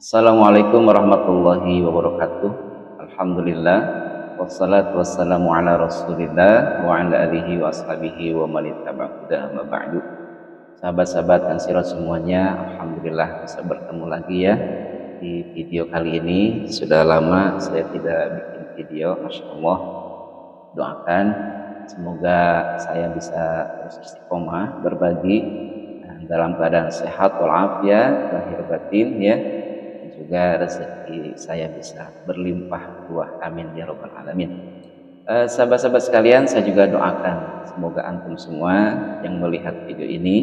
Assalamualaikum warahmatullahi wabarakatuh. Alhamdulillah wassalatu wassalamu ala Rasulillah wa ala alihi wa ashabihi wa man ittaba'a hudah ma ba'du. Sahabat-sahabat dan sirat semuanya, alhamdulillah bisa bertemu lagi ya di video kali ini. Sudah lama saya tidak bikin video, Masya Allah. Doakan semoga saya bisa terus istiqomah berbagi dalam keadaan sehat walafiat lahir batin ya, dan juga rezeki saya bisa berlimpah ruah, amin ya rabbal alamin. Sahabat-sahabat sekalian, saya juga doakan semoga antum semua yang melihat video ini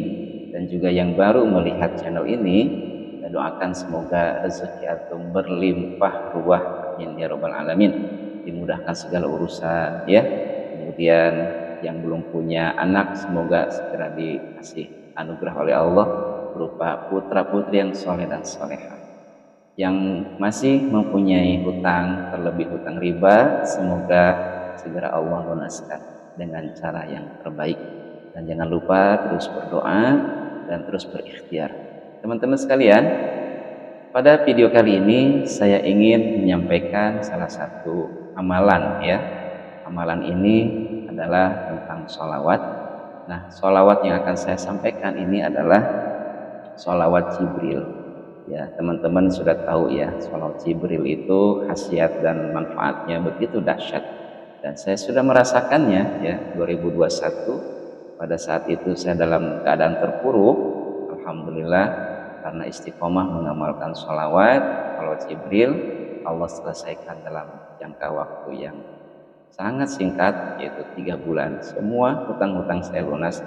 dan juga yang baru melihat channel ini, saya doakan semoga rezeki antum berlimpah ruah, amin ya rabbal alamin, dimudahkan segala urusan ya. Kemudian yang belum punya anak semoga segera dikasih anugerah oleh Allah berupa putra putri yang soleh dan soleha. Yang masih mempunyai hutang, terlebih hutang riba, semoga segera Allah lunaskan dengan cara yang terbaik. Dan jangan lupa terus berdoa dan terus berikhtiar. Teman-teman sekalian, pada video kali ini saya ingin menyampaikan salah satu amalan ya. Amalan ini adalah tentang sholawat. Nah, sholawat yang akan saya sampaikan ini adalah sholawat Jibril. Ya, teman-teman sudah tahu ya, sholawat Jibril itu khasiat dan manfaatnya begitu dahsyat. Dan saya sudah merasakannya ya, 2021 pada saat itu saya dalam keadaan terpuruk. Alhamdulillah karena istiqomah mengamalkan sholawat Jibril, Allah selesaikan dalam jangka waktu yang sangat singkat, yaitu 3 bulan. Semua hutang-hutang saya lunas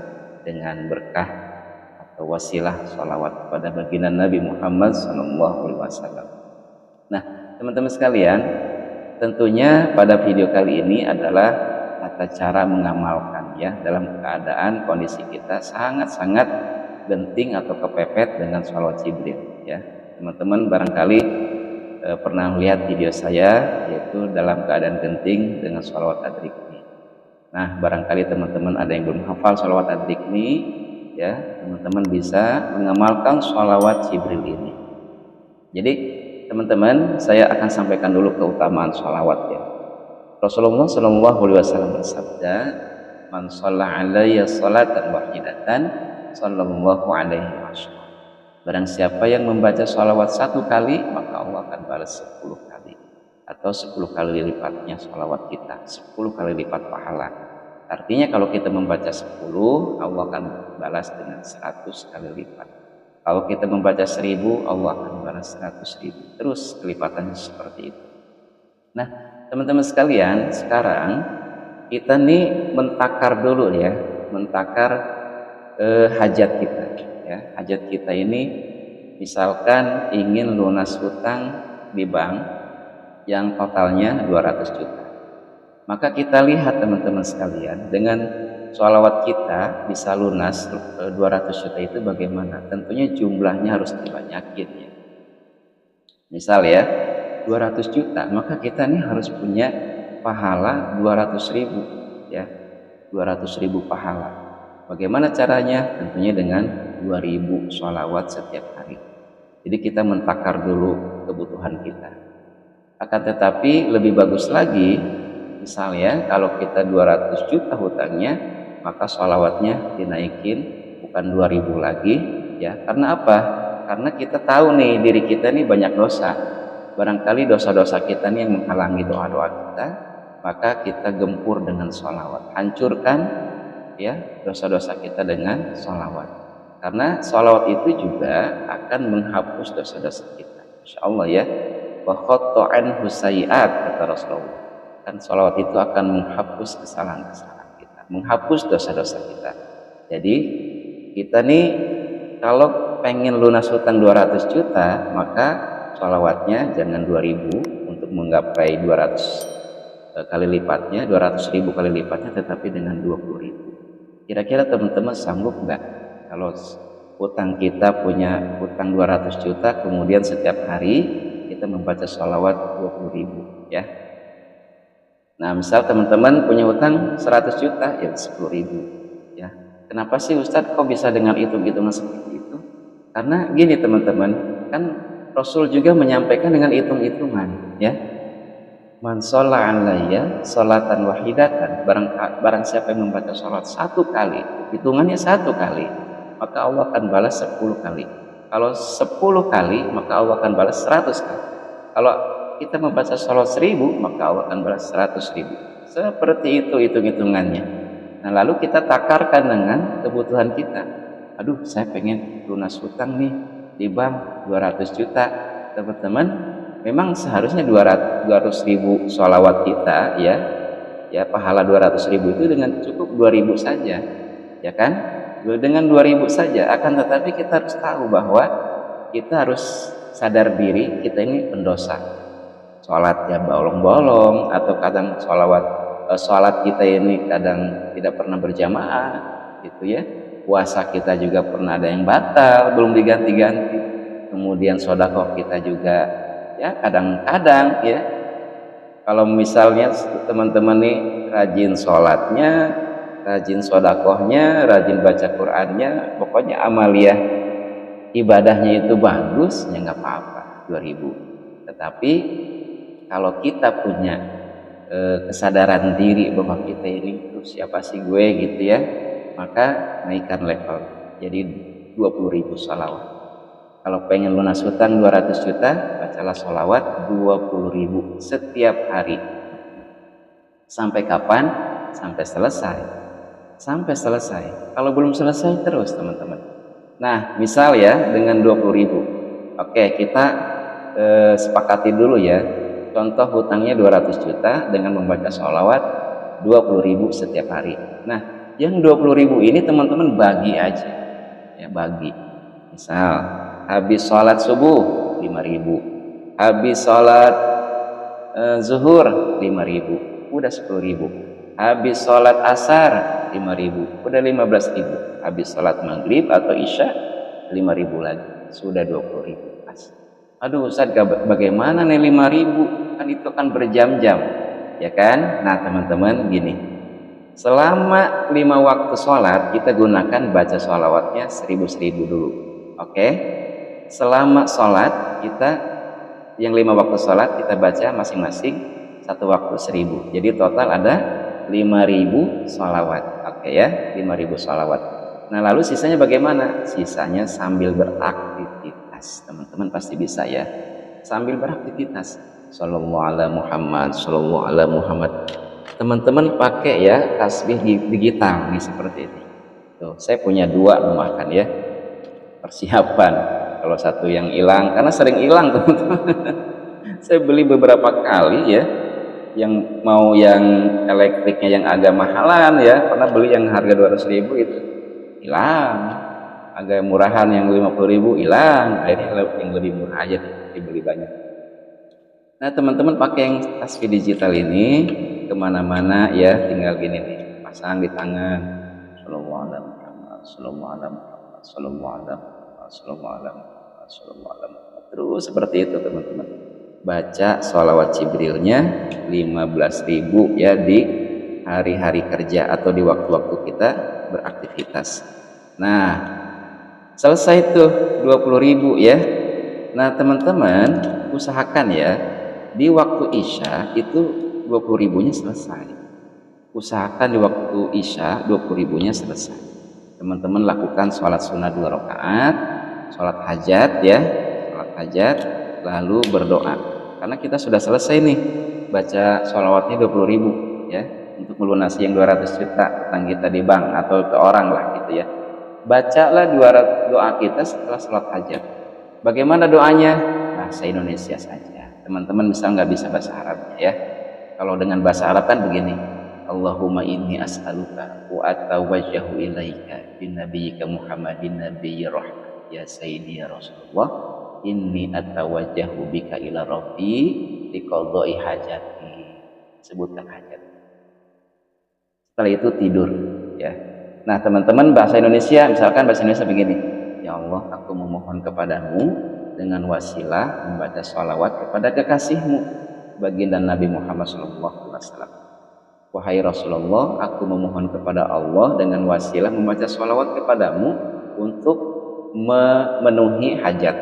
dengan berkah atau wasilah sholawat kepada baginda Nabi Muhammad SAW. Nah, teman-teman sekalian, tentunya pada video kali ini adalah tata cara mengamalkan ya, dalam keadaan kondisi kita sangat-sangat genting atau kepepet dengan sholawat Jibril ya. Teman-teman barangkali pernah melihat video saya yaitu dalam keadaan genting dengan sholawat ad-rikmi. Nah, barangkali teman-teman ada yang belum hafal sholawat ad-rikmi ya, teman-teman bisa mengamalkan sholawat Jibril ini. Jadi teman-teman, saya akan sampaikan dulu keutamaan sholawat ya. Rasulullah SAW bersabda, man shalla alayya sholatan wahidatan sallallahu alaihi wasallam. Barang siapa yang membaca sholawat 1 kali, maka Allah akan balas 10 kali. Atau 10 kali lipatnya sholawat kita, 10 kali lipat pahala. Artinya kalau kita membaca 10, Allah akan balas dengan 100 kali lipat. Kalau kita membaca 1000, Allah akan balas 100.000. Terus kelipatannya seperti itu. Nah, teman-teman sekalian, sekarang kita nih mentakar dulu ya, mentakar hajat kita ya. Hajat kita ini misalkan ingin lunas hutang di bank yang totalnya 200 juta. Maka kita lihat teman-teman sekalian, dengan sholawat kita bisa lunas 200 juta itu bagaimana? Tentunya jumlahnya harus dibanyakin ya. Misal ya 200 juta, maka kita nih harus punya pahala 200.000 ya, 200.000 pahala. Bagaimana caranya? Tentunya dengan 2000 sholawat setiap hari. Jadi kita mentakar dulu kebutuhan kita. Akan tetapi lebih bagus lagi, misalnya kalau kita 200 juta hutangnya, maka sholawatnya dinaikin bukan 2000 lagi ya. Karena apa? Karena kita tahu nih diri kita nih banyak dosa. Barangkali dosa-dosa kita nih yang menghalangi doa-doa kita, maka kita gempur dengan sholawat. Hancurkan ya dosa-dosa kita dengan sholawat, karena sholawat itu juga akan menghapus dosa-dosa kita, insya Allah ya. Wa khatta'an husai'at, kata Rasulullah, kan sholawat itu akan menghapus kesalahan-kesalahan kita, menghapus dosa-dosa kita. Jadi kita nih kalau pengen lunas hutang 200 juta, maka sholawatnya jangan 2000 untuk menggapai 200 kali lipatnya, 200.000 kali lipatnya, tetapi dengan 20.000. Kira-kira teman-teman sanggup nggak kalau hutang kita punya hutang 200 juta, kemudian setiap hari kita membaca sholawat 20.000 ya. Nah, misal teman-teman punya hutang 100 juta ya 10.000 ya. Kenapa sih Ustadz kok bisa dengan hitung-hitungan seperti itu? Karena gini teman-teman, kan Rasul juga menyampaikan dengan hitung-hitungan, ya. Man shalla alayya sholatan wahidatan, barang siapa yang membaca salat satu kali, hitungannya satu kali, maka Allah akan balas 10 kali. Kalau 10 kali, maka Allah akan balas 100 kali. Kalau kita membaca salat 1000, maka Allah akan balas 100.000. Seperti itu hitung-hitungannya. Nah, lalu kita takarkan dengan kebutuhan kita. Aduh, saya pengen lunas hutang nih di bank 200 juta. Teman-teman, memang seharusnya 200.000 sholawat kita, ya pahala 200.000 itu dengan cukup 2.000 saja, ya kan? Dengan 2.000 saja. Akan tetapi kita harus tahu bahwa kita harus sadar diri kita ini pendosa. Sholatnya bolong-bolong, atau kadang sholat kita ini kadang tidak pernah berjamaah, gitu ya. Puasa kita juga pernah ada yang batal, belum diganti-ganti. Kemudian sedekah kita juga ya kadang-kadang ya, kalau misalnya teman-teman nih rajin sholatnya, rajin sedekahnya, rajin baca Qur'annya, pokoknya amaliyah ibadahnya itu bagus, ya nggak apa-apa 2.000. Tetapi kalau kita punya kesadaran diri bahwa kita ini siapa sih gue, gitu ya, maka naikkan level jadi 20.000 sholawat. Kalau pengen lunas hutang 200 juta, bacalah sholawat 20.000 setiap hari. Sampai kapan? Sampai selesai. Sampai selesai. Kalau belum selesai terus, teman-teman. Nah, misal ya dengan 20.000. Oke, kita sepakati dulu ya. Contoh hutangnya 200 juta dengan membaca sholawat 20.000 setiap hari. Nah, yang 20.000 ini teman-teman bagi aja. Ya, bagi. Misal habis sholat subuh 5.000, habis sholat zuhur 5.000, udah 10.000. Habis sholat asar 5.000, udah 15.000. Habis sholat maghrib atau isya 5.000 lagi, sudah 20.000. Aduh Ustaz, bagaimana nih 5.000? Kan itu kan berjam-jam, ya kan? Nah teman-teman gini, selama 5 waktu sholat kita gunakan baca sholawatnya 1.000 dulu, oke? Selama sholat kita yang 5 waktu sholat kita baca masing-masing 1 waktu 1.000, jadi total ada 5.000 sholawat, oke ya, 5.000 sholawat. Nah lalu sisanya bagaimana? Sisanya sambil beraktivitas, teman-teman pasti bisa ya, sambil beraktivitas. Sallallahu ala Muhammad, sallallahu ala Muhammad. Teman-teman pakai ya tasbih digital nih seperti ini. Tuh, saya punya 2 rumah kan ya, persiapan. Kalau satu yang hilang, karena sering hilang teman-teman. Saya beli beberapa kali ya, yang mau yang elektriknya yang agak mahalan ya, pernah beli yang harga 200.000 itu hilang, agak murahan yang 50.000 hilang, akhirnya yang lebih murah aja dibeli banyak. Nah teman-teman pakai yang tasbih digital ini kemana-mana ya, tinggal gini nih, pasang di tangan, sallallahu alaihi Muhammad, sallallahu alaihi Muhammad, sallallahu alaihi Muhammad, sallallahu alaihi Muhammad, sallallahu alaihi Muhammad. Terus seperti itu teman-teman, baca sholawat Jibrilnya 15.000 ya di hari-hari kerja atau di waktu-waktu kita beraktivitas. Nah selesai tuh 20.000 ya. Nah teman-teman usahakan ya di waktu isya itu 20.000-nya selesai. Usahakan di waktu isya 20.000-nya selesai. Teman-teman lakukan sholat sunnah 2 rakaat, sholat hajat ya, sholat hajat, lalu berdoa. Karena kita sudah selesai nih baca sholawatnya 20.000 ya, untuk melunasi yang 200 juta utang kita di bank atau ke orang lah gitu ya. Bacalah doa kita setelah sholat hajat. Bagaimana doanya? Bahasa Indonesia saja. Teman-teman misal nggak bisa bahasa Arabnya ya. Kalau dengan bahasa Arab kan begini, Allahumma inni as'aluka wa atawajjahu ilaika bin nabiyyika Muhammadin nabiyyi rahmah ya sayyidi ya Rasulullah, inni atawajjahu bika ila rabbi liqadai hajati. Sebutkan hajat. Setelah itu tidur ya. Nah teman-teman bahasa Indonesia, misalkan bahasa Indonesia begini, ya Allah aku memohon kepadamu dengan wasilah membaca sholawat kepada kekasihmu baginda Nabi Muhammad SAW. Wahai Rasulullah, aku memohon kepada Allah dengan wasilah membaca sholawat kepadamu untuk memenuhi hajat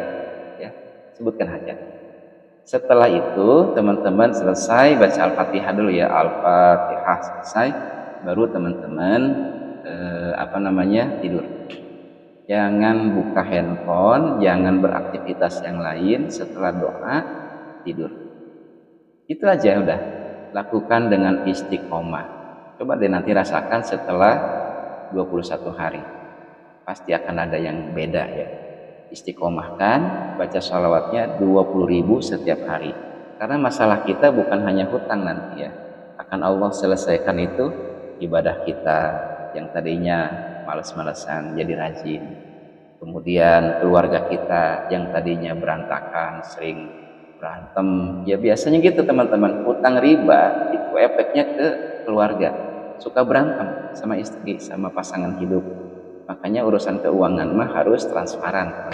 ya. sebutkan hajat. Setelah itu teman-teman selesai baca Al-Fatihah dulu ya, Al-Fatihah selesai, baru teman-teman tidur. Jangan buka handphone, jangan beraktivitas yang lain setelah doa, tidur. Itu aja udah. Lakukan dengan istiqomah. Coba deh nanti rasakan setelah 21 hari. Pasti akan ada yang beda ya. Istiqomahkan, baca sholawatnya 20.000 setiap hari. Karena masalah kita bukan hanya hutang nanti ya. Akan Allah selesaikan itu ibadah kita yang tadinya males-malesan jadi rajin. Kemudian keluarga kita yang tadinya berantakan, sering berantem. Ya biasanya gitu teman-teman, hutang riba itu efeknya ke keluarga. Suka berantem sama istri, sama pasangan hidup. Makanya urusan keuangan mah harus transparan.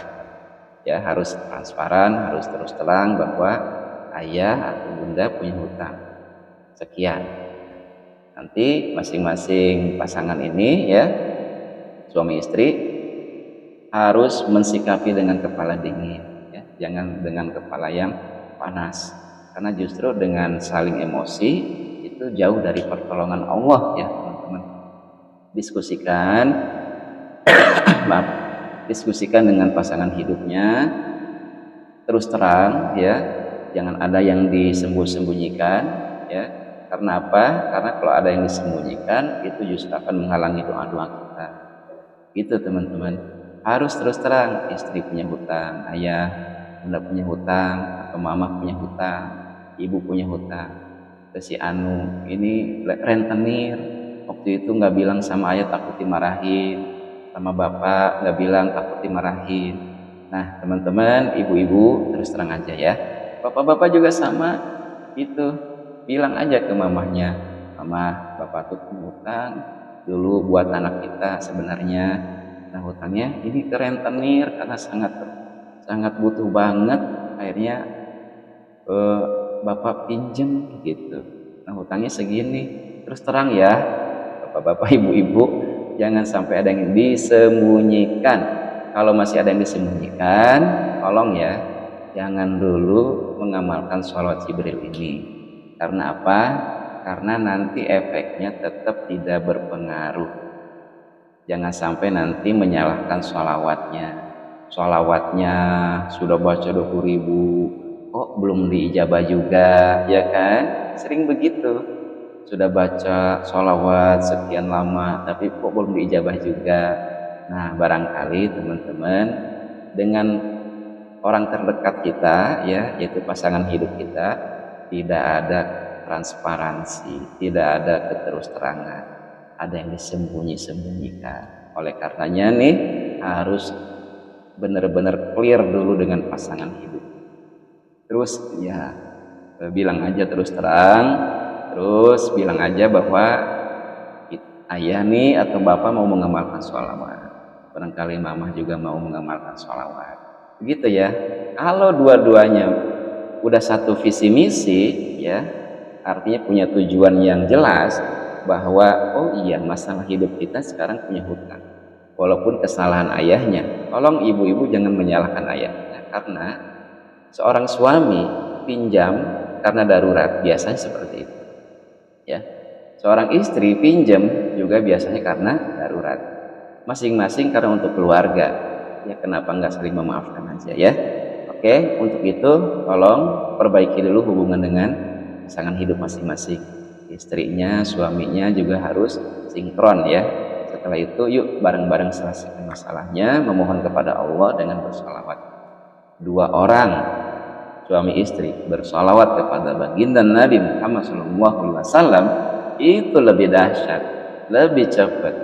Ya, harus transparan, harus terus terang bahwa ayah atau bunda punya hutang sekian. Nanti masing-masing pasangan ini ya, suami istri harus mensikapi dengan kepala dingin ya, jangan dengan kepala yang panas. Karena justru dengan saling emosi itu jauh dari pertolongan Allah ya, teman-teman. Diskusikan dengan pasangan hidupnya terus terang ya, jangan ada yang disembunyikan ya. Karena apa? Karena kalau ada yang disembunyikan itu justru akan menghalangi doa-doa kita. Gitu teman-teman. Harus terus terang, istri punya hutang, ayah, bunda punya hutang, atau mama punya hutang, ibu punya hutang. Terus si Anu ini rentenir, waktu itu nggak bilang sama ayah takut dimarahin, sama bapak nggak bilang takut dimarahin. Nah teman-teman, ibu-ibu terus terang aja ya. Bapak-bapak juga sama, itu bilang aja ke mamahnya, mama bapak tuh punya hutang dulu buat anak kita sebenarnya. Nah hutangnya ini ke rentenir karena sangat butuh banget, akhirnya bapak pinjem gitu. Nah hutangnya segini, terus terang ya bapak-bapak ibu-ibu, jangan sampai ada yang disembunyikan. Kalau masih ada yang disembunyikan, tolong ya jangan dulu mengamalkan sholawat Jibril ini. Karena apa? Karena nanti efeknya tetap tidak berpengaruh. Jangan sampai nanti menyalahkan sholawatnya. Sholawatnya sudah baca 20.000, kok belum diijabah juga, ya kan? Sering begitu. Sudah baca sholawat sekian lama, tapi kok belum diijabah juga. Nah, barangkali teman-teman dengan orang terdekat kita, ya, yaitu pasangan hidup kita, tidak ada transparansi, tidak ada keterus-terangan, ada yang disembunyikan. Oleh karenanya nih harus benar-benar clear dulu dengan pasangan hidup. Terus ya bilang aja terus terang, terus bilang aja bahwa ayah nih atau bapak mau mengamalkan sholawat, barangkali mama juga mau mengamalkan sholawat, begitu ya. Kalau dua-duanya udah satu visi misi ya, artinya punya tujuan yang jelas bahwa oh iya masalah hidup kita sekarang punya hutang, walaupun kesalahan ayahnya. Tolong ibu-ibu jangan menyalahkan ayahnya, karena seorang suami pinjam karena darurat, biasanya seperti itu ya. Seorang istri pinjam juga biasanya karena darurat, masing-masing karena untuk keluarga ya. Kenapa nggak saling memaafkan aja ya. Oke, untuk itu tolong perbaiki dulu hubungan dengan pasangan hidup masing-masing. Istrinya, suaminya juga harus sinkron ya. Setelah itu yuk bareng-bareng selesaikan masalahnya, memohon kepada Allah dengan bersolawat. Dua orang suami istri bersolawat kepada baginda Nabi Muhammad SAW itu lebih dahsyat, lebih cepat.